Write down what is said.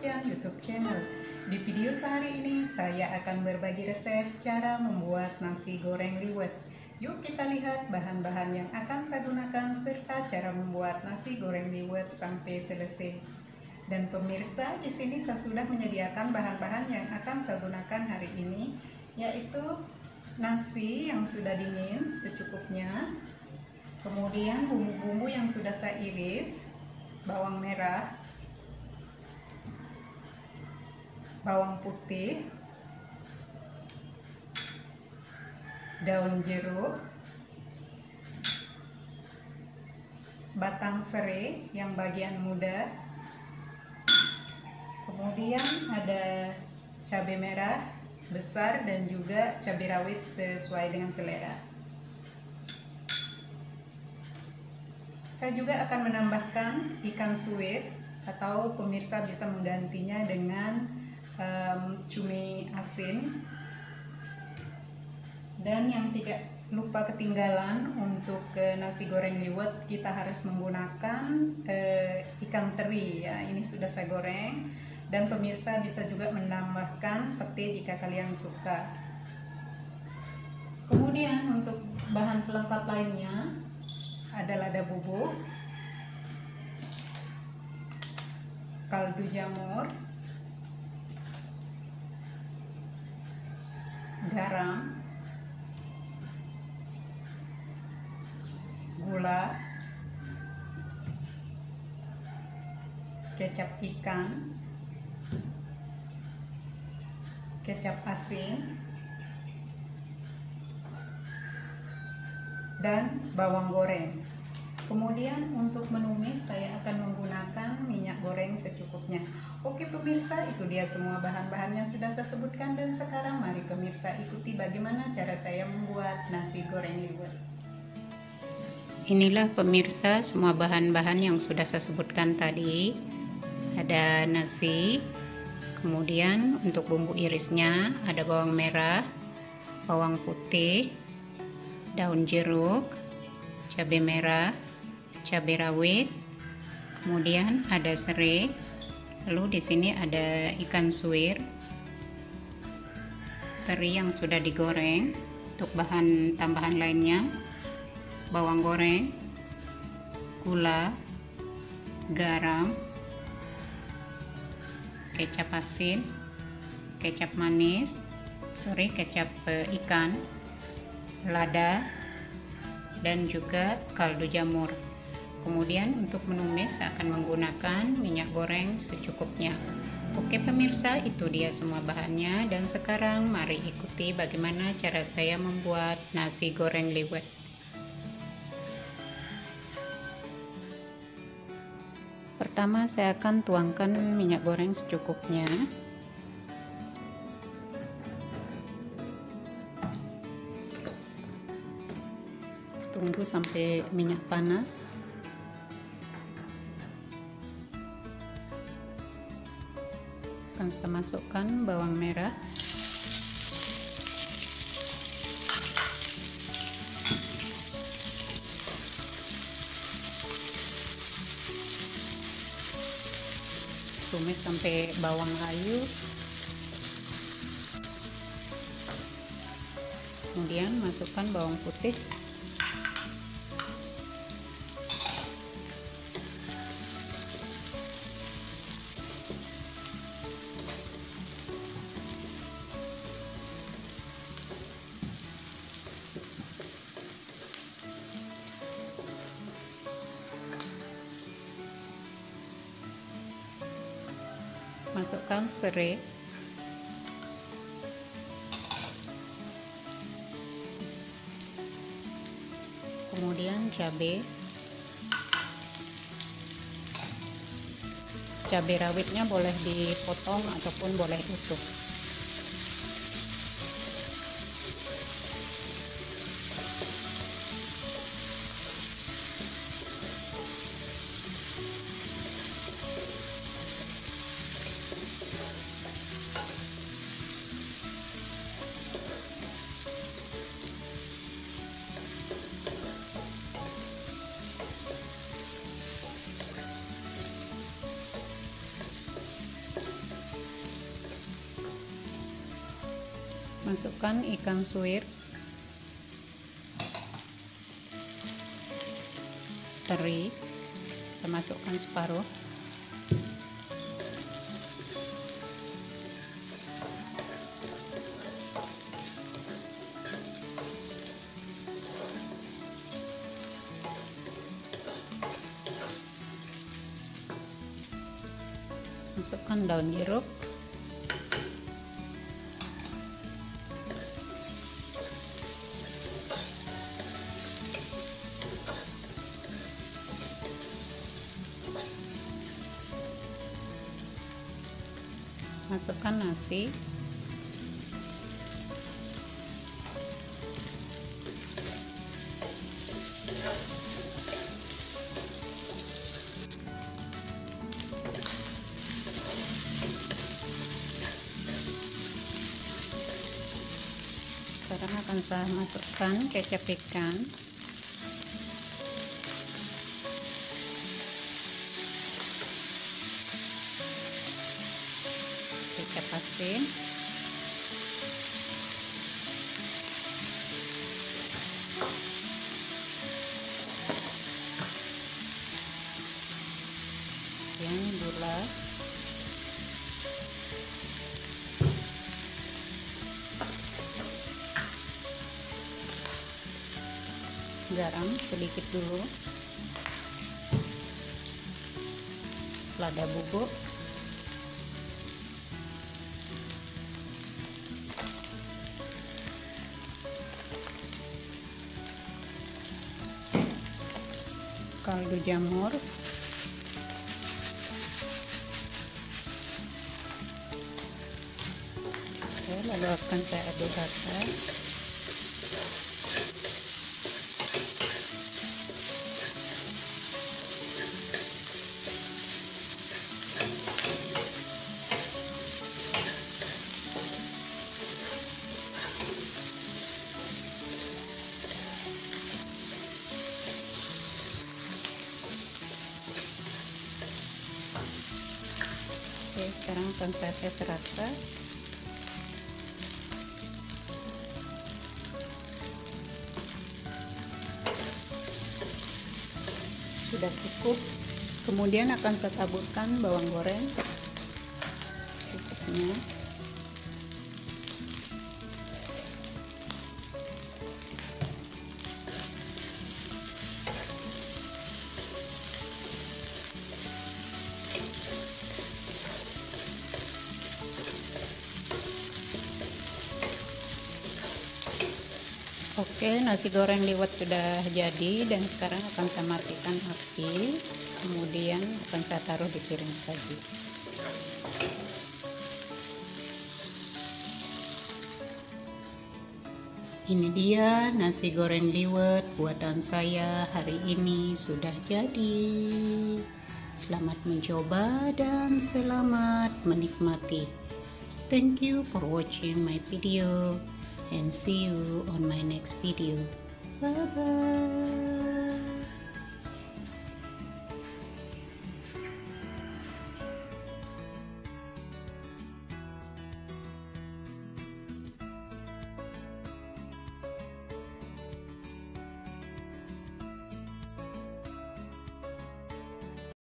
Ojan YouTube channel. Di video sehari ini saya akan berbagi resep cara membuat nasi goreng liwet. Yuk kita lihat bahan-bahan yang akan saya gunakan serta cara membuat nasi goreng liwet sampai selesai. Dan pemirsa, di sini saya sudah menyediakan bahan-bahan yang akan saya gunakan hari ini, yaitu nasi yang sudah dingin secukupnya, kemudian bumbu-bumbu yang sudah saya iris, bawang merah, bawang putih, daun jeruk, batang serai yang bagian muda, kemudian ada cabai merah besar dan juga cabai rawit sesuai dengan selera. Saya juga akan menambahkan ikan suwir, atau pemirsa bisa menggantinya dengan cumi asin. Dan yang tidak lupa ketinggalan, untuk nasi goreng liwet kita harus menggunakan ikan teri ya. Ini sudah saya goreng, dan pemirsa bisa juga menambahkan pete jika kalian suka. Kemudian untuk bahan pelengkap lainnya ada lada bubuk, kaldu jamur, garam, gula, kecap ikan, kecap asin, dan bawang goreng. Kemudian untuk menumis saya akan menggunakan minyak goreng secukupnya. Oke pemirsa, itu dia semua bahan-bahan yang sudah saya sebutkan, dan sekarang mari pemirsa ikuti bagaimana cara saya membuat nasi goreng liwet. Inilah pemirsa semua bahan-bahan yang sudah saya sebutkan tadi. Ada nasi, kemudian untuk bumbu irisnya ada bawang merah, bawang putih, daun jeruk, cabai merah, cabai rawit, kemudian ada serai, lalu di sini ada ikan suwir, teri yang sudah digoreng. Untuk bahan tambahan lainnya, bawang goreng, gula, garam, kecap asin, kecap manis, kecap ikan, lada, dan juga kaldu jamur. Kemudian untuk menumis akan menggunakan minyak goreng secukupnya. Oke pemirsa, itu dia semua bahannya, dan sekarang mari ikuti bagaimana cara saya membuat nasi goreng liwet. Pertama saya akan tuangkan minyak goreng secukupnya. Tunggu sampai minyak panas. Akan saya masukkan bawang merah, tumis sampai bawang layu. Kemudian masukkan bawang putih, masukkan serai, kemudian cabai rawitnya boleh dipotong ataupun boleh utuh. Masukkan ikan suwir, teri, saya masukkan separuh. Masukkan daun jeruk, masukkan nasi, sekarang akan saya masukkan kecap ikan, kecap asin, yang gula, garam sedikit dulu, lada bubuk, kaldu jamur, oke, lalu akan saya aduk rata. Oke, sekarang akan saya tes rasa. Sudah cukup. Kemudian akan saya taburkan bawang goreng cukupnya. Oke, nasi goreng liwet sudah jadi dan sekarang akan saya matikan api. Kemudian akan saya taruh di piring saji. Ini dia nasi goreng liwet buatan saya hari ini sudah jadi. Selamat mencoba dan selamat menikmati. Thank you for watching my video and see you on my next video. Bye bye.